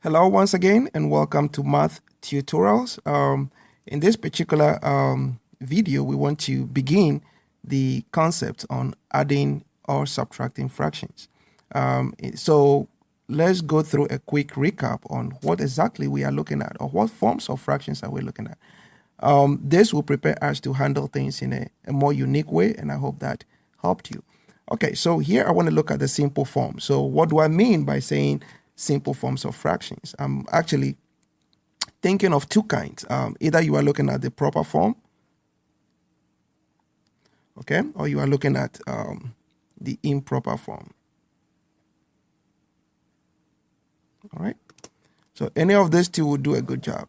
Hello once again and welcome to Math Tutorials. In this particular video, we want to begin the concept on adding or subtracting fractions. So let's go through a quick recap on what exactly we are looking at or what forms of fractions are we looking at. This will prepare us to handle things in a more unique way, and I hope that helped you. Okay, so here I want to look at the simple form. So what do I mean by saying simple forms of fractions? I'm actually thinking of two kinds. Either you are looking at the proper form, okay, or you are looking at the improper form. All right, so any of these two will do a good job.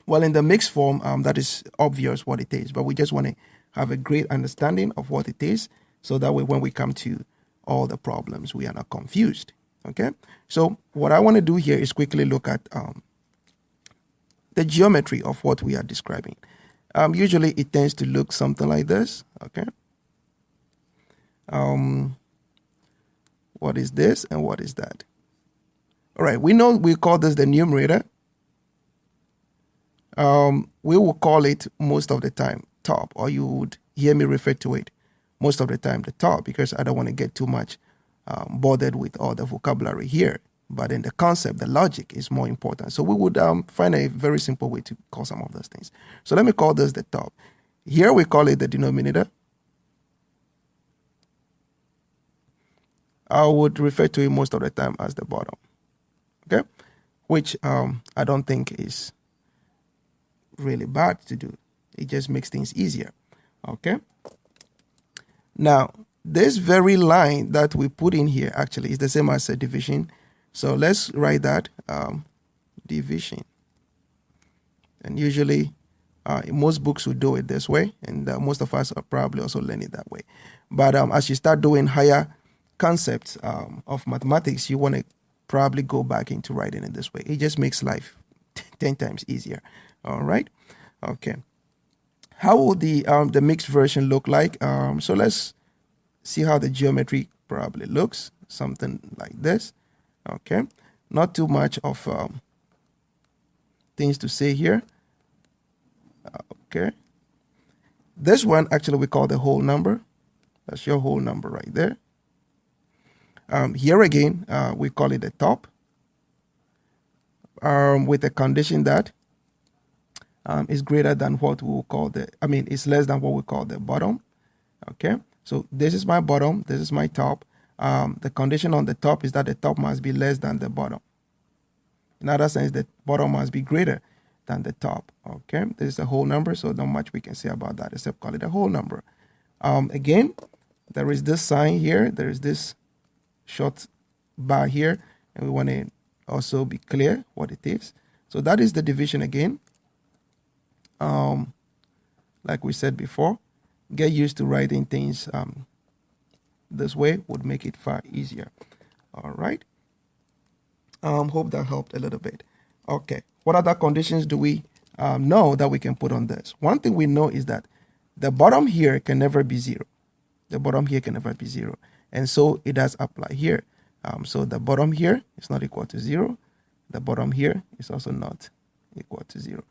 Well, in the mixed form, that is obvious what it is, but we just want to have a great understanding of what it is, so that way when we come to all the problems, we are not confused. Okay, so what I want to do here is quickly look at the geometry of what we are describing. Usually it tends to look something like this. Okay, what is this and what is that? All right, we know we call this the numerator. We will call it most of the time top, or you would hear me refer to it most of the time the top, because I don't want to get too much bothered with all the vocabulary here. But in the concept, the logic is more important. So we would find a very simple way to call some of those things. So let me call this the top. Here we call it the denominator. I would refer to it most of the time as the bottom. Okay, which I don't think is really bad to do. It just makes things easier. Okay, now this very line that we put in here actually is the same as a division. So let's write that division. And usually most books will do it this way, and most of us are probably also learning that way. But as you start doing higher concepts of mathematics, you want to probably go back into writing it this way. It just makes life 10 times easier. All right. Okay. How will the mixed version look like? So let's see how the geometry probably looks. Something like this. Okay. Not too much of things to say here. Okay. This one actually we call the whole number. That's your whole number right there. Here again, we call it the top, with the condition that is greater than what we will call it's less than what we call the bottom. Okay, so this is my bottom, this is my top. The condition on the top is that the top must be less than the bottom. In other sense, the bottom must be greater than the top. Okay, this is a whole number, so not much we can say about that except call it a whole number. Again, there is this sign here, there is this short bar here, and we want to also be clear what it is. So that is the division again. Like we said before, get used to writing things this way would make it far easier. All right. Hope that helped a little bit. Okay, what other conditions do we know that we can put on this? One thing we know is that the bottom here can never be 0. The bottom here can never be 0. And so it does apply here. So the bottom here is not equal to 0. The bottom here is also not equal to 0.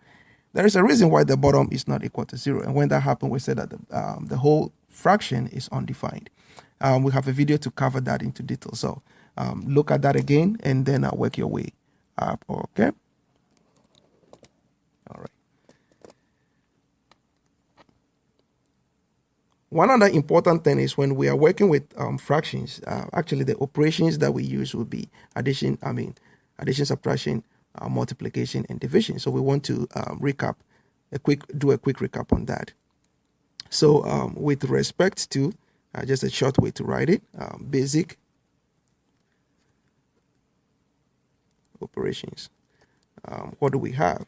There is a reason why the bottom is not equal to 0. And when that happens, we say that the whole fraction is undefined. We have a video to cover that into detail. So look at that again, and then work your way up. Okay. All right. One other important thing is when we are working with fractions, actually the operations that we use will be addition, subtraction, multiplication, and division. So we want to do a quick recap on that. So with respect to, just a short way to write it, basic operations. What do we have?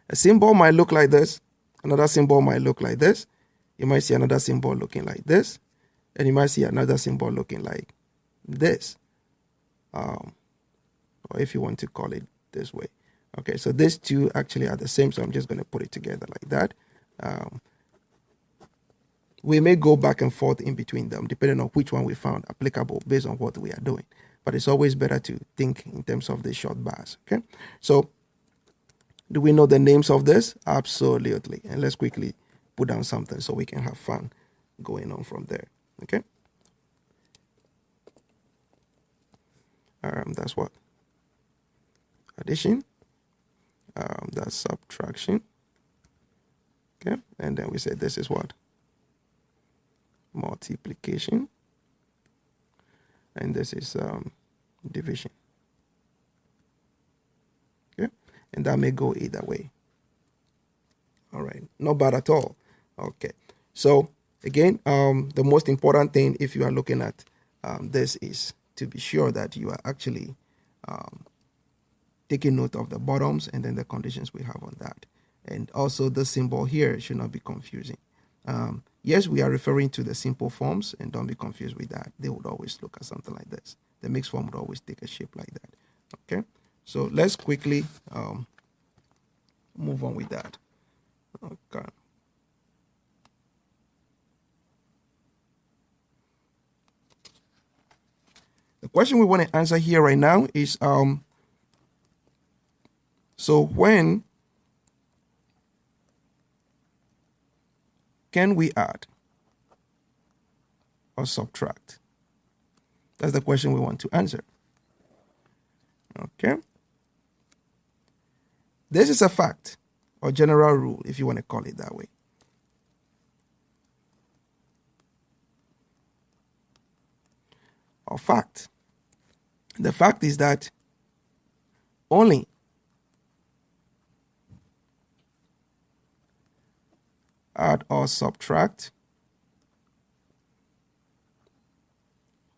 A symbol might look like this. Another symbol might look like this. You might see another symbol looking like this, and you might see another symbol looking like this, or if you want to call it this way. Okay, so these two actually are the same, so I'm just going to put it together like that. We may go back and forth in between them, depending on which one we found applicable based on what we are doing. but it's always better to think in terms of the short bars. Okay, so do we know the names of this? Absolutely. And let's quickly put down something so we can have fun going on from there. Okay, that's what addition, that's subtraction. Okay, and then we say this is what multiplication, and this is division. Okay, and that may go either way. All right, not bad at all. Okay, so again, the most important thing if you are looking at this is to be sure that you are actually taking note of the bottoms and then the conditions we have on that. And also the symbol here should not be confusing. Yes, we are referring to the simple forms, and don't be confused with that. They would always look at something like this. The mixed form would always take a shape like that. Okay, so let's quickly move on with that. Okay. The question we want to answer here right now is so when can we add or subtract? That's the question we want to answer. Okay. This is a fact or general rule, if you want to call it that way. Or fact. The fact is that only add or subtract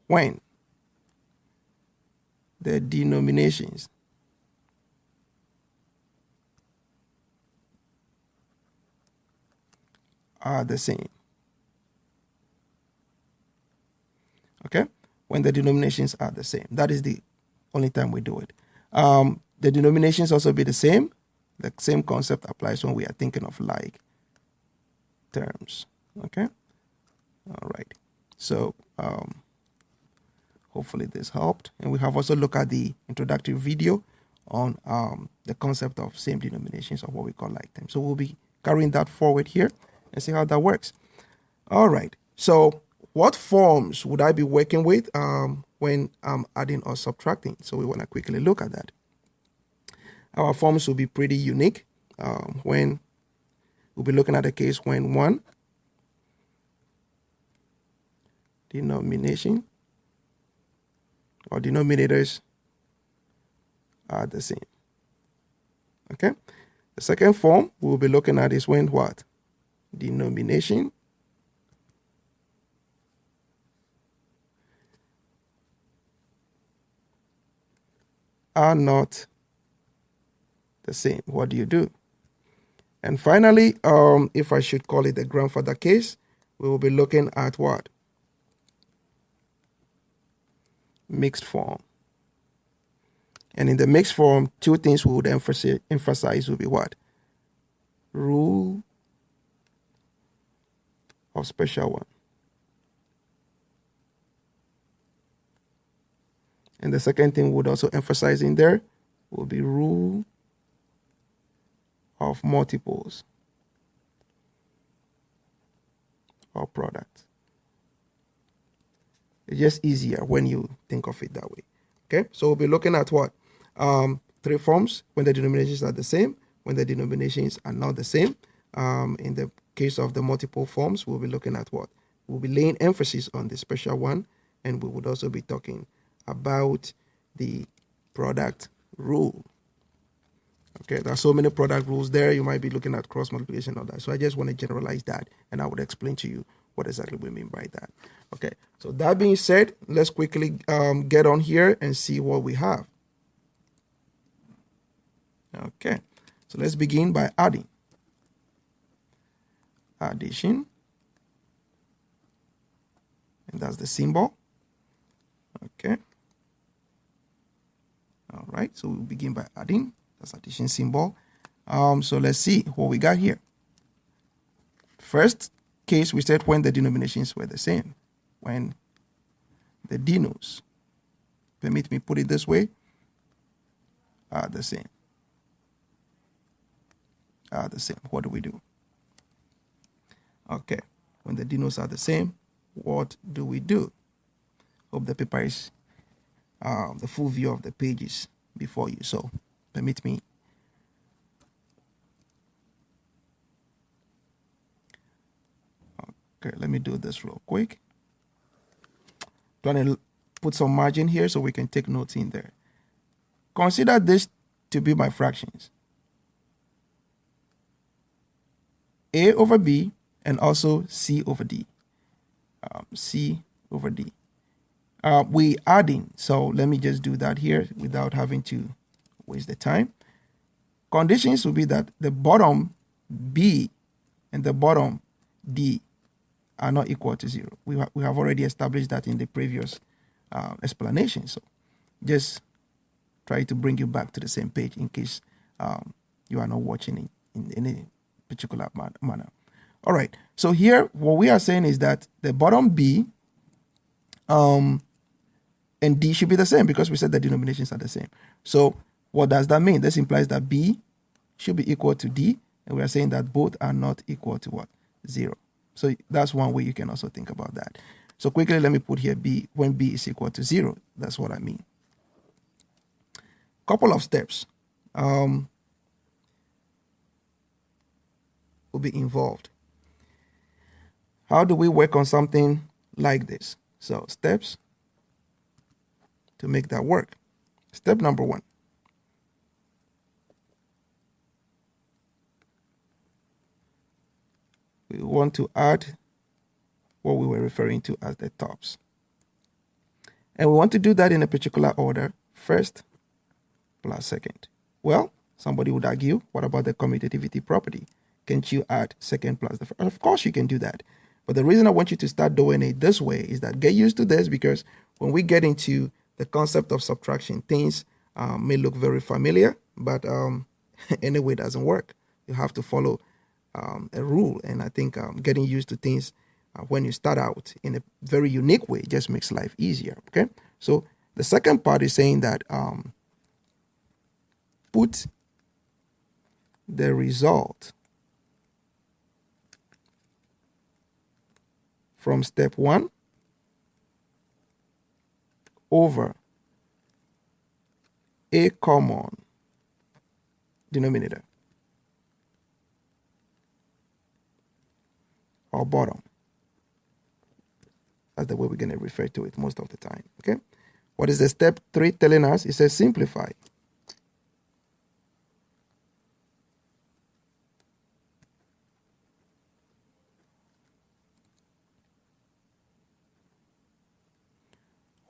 when the denominations are the same. Okay, when the denominations are the same. That is the only time we do it. The denominations also be the same. The same concept applies when we are thinking of like terms. Okay, all right. So hopefully this helped. And we have also looked at the introductory video on the concept of same denominations, or what we call like terms. So we'll be carrying that forward here and see how that works. All right. So what forms would I be working with when I'm adding or subtracting? So we want to quickly look at that. Our forms will be pretty unique when we'll be looking at a case when one denomination or denominators are the same. Okay. The second form we'll be looking at is when what? Denomination are not the same. What do you do? And finally, if I should call it the grandfather case, we will be looking at what? Mixed form. And in the mixed form, two things we would emphasize will be what? Rule of special one. And the second thing we would also emphasize in there will be rule of multiples or products. It's just easier when you think of it that way. Okay, so we'll be looking at what? Three forms: when the denominations are the same, when the denominations are not the same. In the case of the multiple forms, we'll be looking at what? We'll be laying emphasis on the special one, and we would also be talking about the product rule. Okay, there are so many product rules there. You might be looking at cross multiplication and all that. So I just want to generalize that, and I would explain to you what exactly we mean by that. Okay, so that being said, let's quickly get on here and see what we have. Okay, so let's begin by adding. Addition, and that's the symbol. Okay, all right, so we'll begin by adding. That's addition symbol. So let's see what we got here. First case, we said when the denominations were the same. When the denos permit me put it this way, are the same. Are the same. What do we do? Okay, when the denotes are the same, what do we do? Hope the paper is the full view of the pages before you. So permit me. Okay, let me do this real quick. Trying to put some margin here so we can take notes in there. Consider this to be my fractions. A over B and also C over D. C over D. We adding, so let me just do that here without having to waste the time. Conditions will be that the bottom B and the bottom D are not equal to 0. We have already established that in the previous explanation. So just try to bring you back to the same page in case you are not watching it in any particular manner. All right. So here, what we are saying is that the bottom B and D should be the same because we said the denominations are the same. So what does that mean? This implies that B should be equal to D, and we are saying that both are not equal to what? 0. So that's one way you can also think about that. So quickly, let me put here B. When B is equal to 0, that's what I mean. Couple of steps will be involved. How do we work on something like this? So steps to make that work. Step number 1. We want to add what we were referring to as the tops. And we want to do that in a particular order, first plus second. Well, somebody would argue, what about the commutativity property? Can't you add second plus the first? Of course you can do that. But the reason I want you to start doing it this way is that get used to this, because when we get into the concept of subtraction, things may look very familiar, but anyway, it doesn't work. You have to follow a rule. And I think getting used to things when you start out in a very unique way just makes life easier. Okay. So the second part is saying that put the result from step 1 over a common denominator or bottom. That's the way we're going to refer to it most of the time. Okay. What is the step 3 telling us? It says simplify.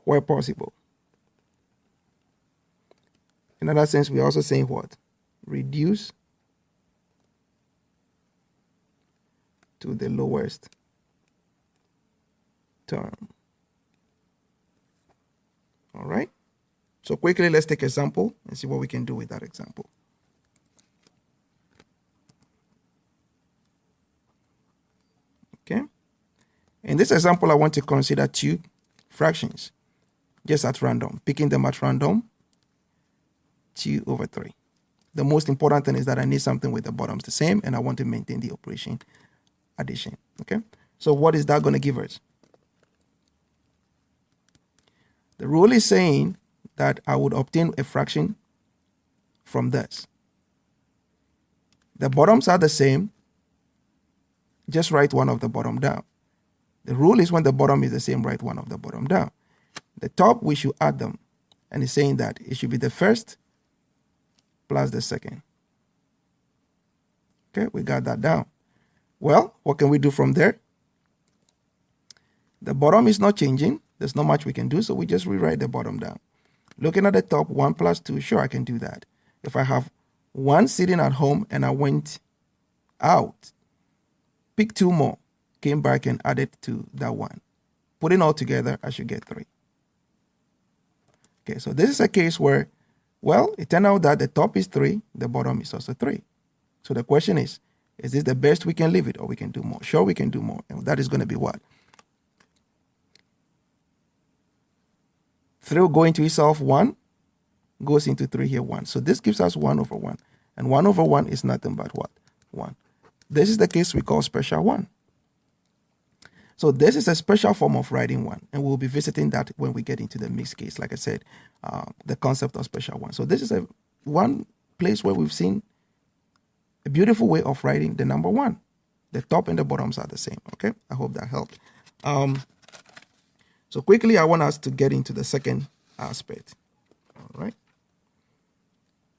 Where possible. In that sense, we're also saying what? Reduce to the lowest term. All right. So quickly, let's take an example and see what we can do with that example. Okay. In this example, I want to consider 2 fractions. Just at random, picking them at random, 2 over 3. The most important thing is that I need something with the bottoms the same, and I want to maintain the operation addition. Okay, so what is that going to give us? The rule is saying that I would obtain a fraction from this. The bottoms are the same. Just write one of the bottom down. The rule is when the bottom is the same, write one of the bottom down. The top, we should add them. And it's saying that it should be the first plus the second. Okay, we got that down. Well, what can we do from there? The bottom is not changing. There's not much we can do, so we just rewrite the bottom down. Looking at the top, 1 plus 2, sure, I can do that. If I have 1 sitting at home and I went out, pick 2 more, came back and added to that 1. Putting all together, I should get 3. Okay, so this is a case where, well, it turned out that the top is 3, the bottom is also 3. So the question is this the best we can leave it, or we can do more? Sure, we can do more. And that is going to be what? 3 going to itself 1, goes into 3 here 1. So this gives us 1 over 1. And 1 over 1 is nothing but what? 1. This is the case we call special 1. So this is a special form of writing 1, and we'll be visiting that when we get into the mixed case. Like I said, the concept of special 1. So this is one place where we've seen a beautiful way of writing the number 1. The top and the bottoms are the same. Okay, I hope that helped. So quickly, I want us to get into the second aspect. All right,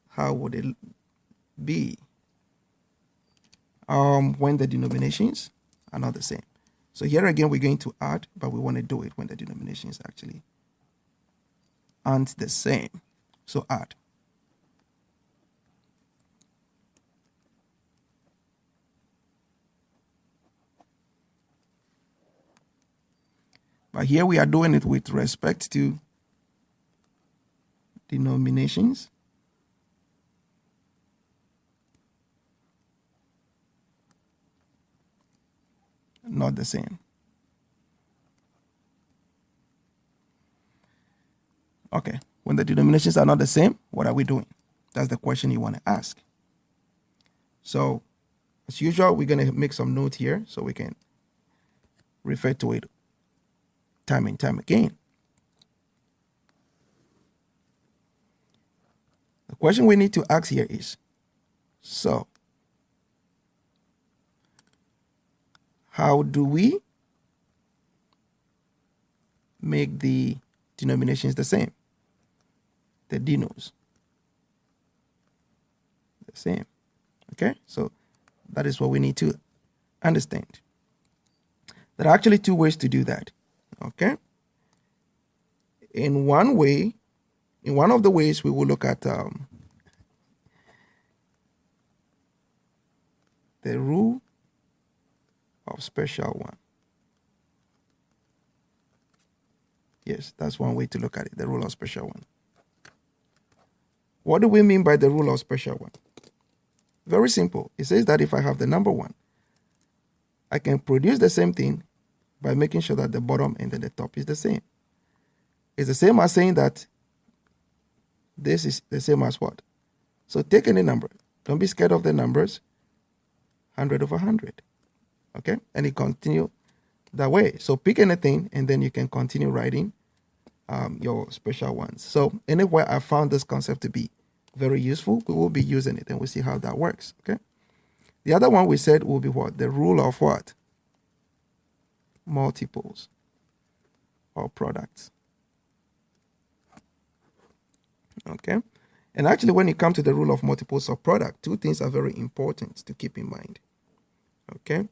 how would it be when the denominations are not the same? So here again, we're going to add, but we want to do it when the denominations actually aren't the same. So add. But here we are doing it with respect to denominations not the same. Okay, when the denominations are not the same, what are we doing? That's the question you want to ask. So, as usual, we're going to make some note here so we can refer to it time and time again. The question we need to ask here is, so how do we make the denominations the same? The denos the same. Okay, so that is what we need to understand. There are actually 2 ways to do that. Okay, in one of the ways, we will look at the rule of special 1. Yes, that's one way to look at it, the rule of special 1. What do we mean by the rule of special 1? Very simple. It says that if I have the number 1, I can produce the same thing by making sure that the bottom and then the top is the same. It's the same as saying that this is the same as what? So take any number. Don't be scared of the numbers. 100 over 100. Okay? And it continue that way. So pick anything and then you can continue writing your special ones. So anywhere I found this concept to be very useful, we will be using it and we'll see how that works. Okay? The other one we said will be what? The rule of what? Multiples or products. Okay? And actually, when you come to the rule of multiples or product, 2 things are very important to keep in mind. Okay?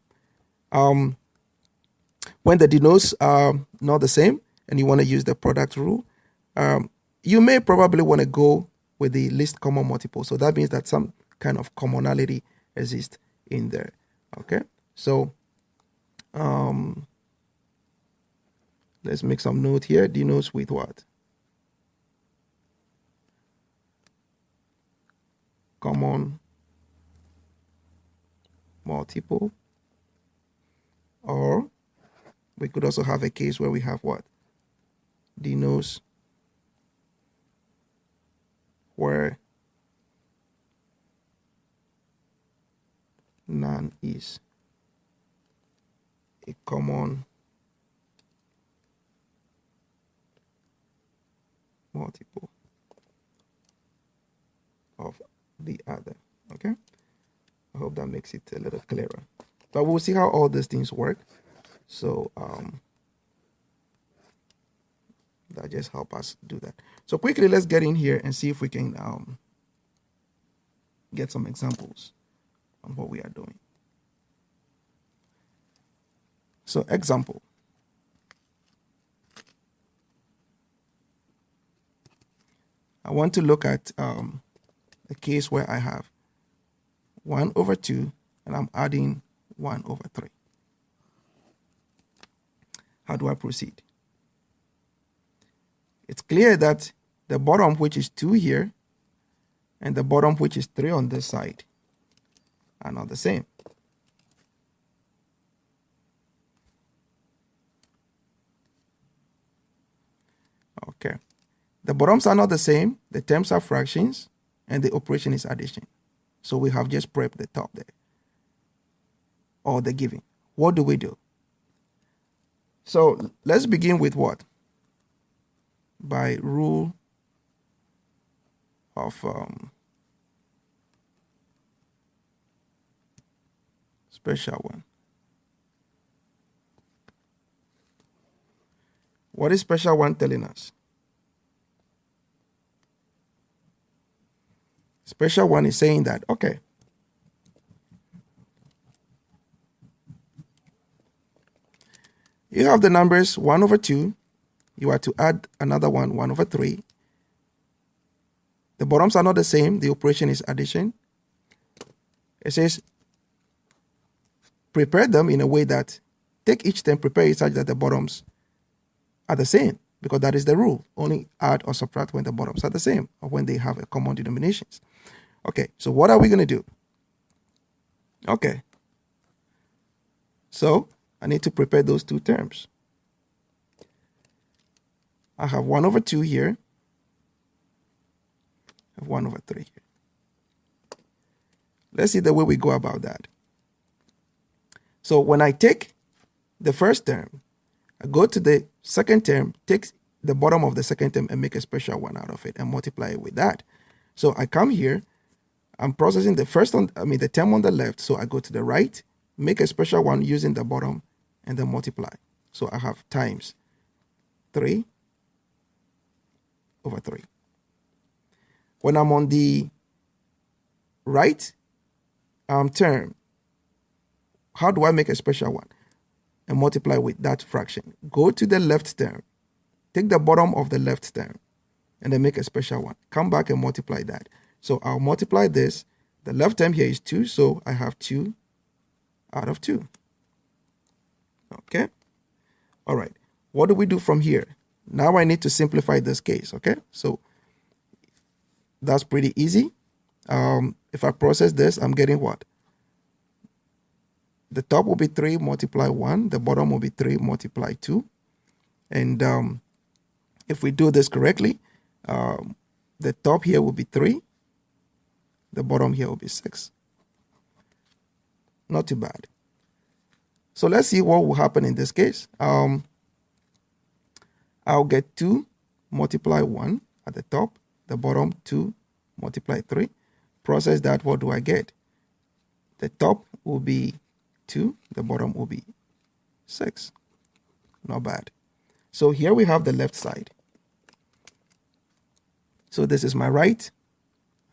When the denotes are not the same and you want to use the product rule, you may probably want to go with the least common multiple. So that means that some kind of commonality exists in there. Okay? So let's make some note here. Denotes with what? Common multiple. Or we could also have a case where we have what? Denotes where none is a common multiple of the other. Okay, I hope that makes it a little clearer. But we'll see how all these things work. So that just help us do that. So quickly, let's get in here and see if we can get some examples on what we are doing. So example. I want to look at a case where I have 1 over 2 and I'm adding 1 over 3. How do I proceed? It's clear that the bottom, which is 2 here, and the bottom, which is 3 on this side, are not the same. Okay. The bottoms are not the same, the terms are fractions, and the operation is addition. So we have just prepped the top there, or the giving. What do we do? So let's begin with what? By rule of special one. What is special one telling us? Special one is saying that, okay, you have the numbers 1 over 2. You are to add another one, 1 over 3. The bottoms are not the same. The operation is addition. It says, prepare them in a way that, take each term, prepare it such that the bottoms are the same, because that is the rule. Only add or subtract when the bottoms are the same, or when they have a common denominations. Okay, so what are we going to do? Okay, so I need to prepare those two terms. I have 1 over 2 here. I have 1 over 3 here. Let's see the way we go about that. So when I take the first term, I go to the second term, take the bottom of the second term and make a special one out of it and multiply it with that. So I come here, I'm processing the the term on the left, so I go to the right, make a special one using the bottom, and then multiply. So I have times 3 over 3. When I'm on the right term, how do I make a special one and multiply with that fraction? Go to the left term, take the bottom of the left term, and then make a special one. Come back and multiply that. So I'll multiply this. The left term here is 2, so I have 2 out of 2. Okay? All right. What do we do from here? Now I need to simplify this case, okay? So that's pretty easy. If I process this, I'm getting what? The top will be 3 multiply 1. The bottom will be 3 multiply 2. And if we do this correctly, the top here will be 3. The bottom here will be 6. Not too bad. So let's see what will happen in this case. I'll get 2 multiply 1 at the top. The bottom 2 multiply 3. Process that, what do I get? The top will be 2. The bottom will be 6. Not bad. So here we have the left side. So this is my right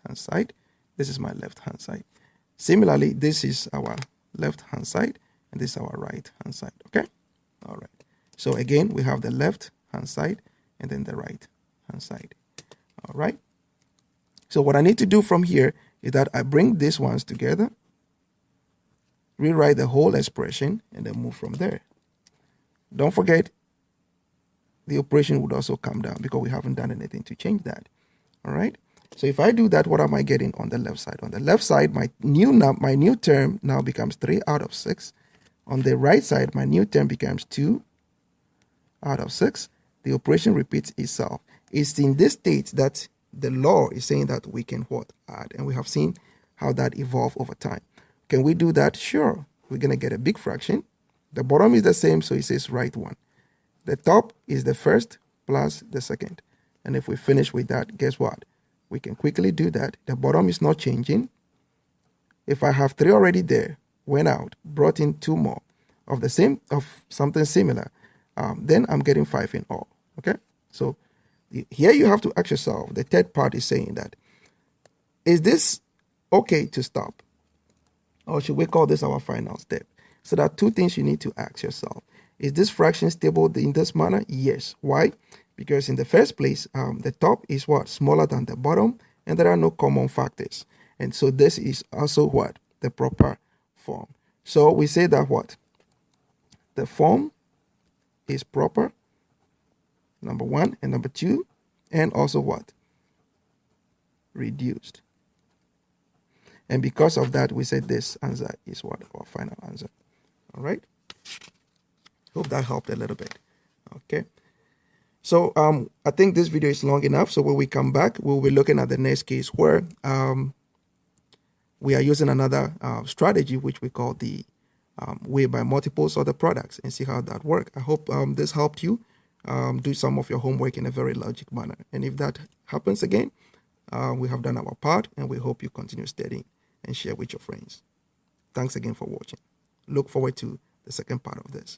hand side. This is my left hand side. Similarly, this is our left hand side and this is our right hand side. Okay? All right. So again, we have the left hand side and then the right hand side. All right. So what I need to do from here is that I bring these ones together, rewrite the whole expression, and then move from there. Don't forget, the operation would also come down because we haven't done anything to change that. All right. So if I do that, what am I getting on the left side? On the left side, my new term now becomes 3 out of 6. On the right side, my new term becomes 2 out of 6. The operation repeats itself. It's in this state that the law is saying that we can what? Add. And we have seen how that evolved over time. Can we do that? Sure. We're going to get a big fraction. The bottom is the same, so it says right one. The top is the first plus the second. And if we finish with that, guess what? We can quickly do that. The bottom is not changing. If I have 3 already there, went out, brought in 2 more of something similar, then I'm getting 5 in all. Okay? So here you have to ask yourself, the third part is saying that, is this okay to stop? Or should we call this our final step? So there are 2 things you need to ask yourself. Is this fraction stable in this manner? Yes. Why? Because in the first place, the top is what? Smaller than the bottom, and there are no common factors. And so this is also what? The proper form. So we say that what? The form is proper, number 1, and number 2, and also what? Reduced. And because of that, we say this answer is what? Our final answer. All right? Hope that helped a little bit. Okay. So I think this video is long enough. So when we come back, we'll be looking at the next case where we are using another strategy, which we call the weigh by multiples of the products, and see how that works. I hope this helped you do some of your homework in a very logic manner. And if that happens again, we have done our part, and we hope you continue studying and share with your friends. Thanks again for watching. Look forward to the second part of this.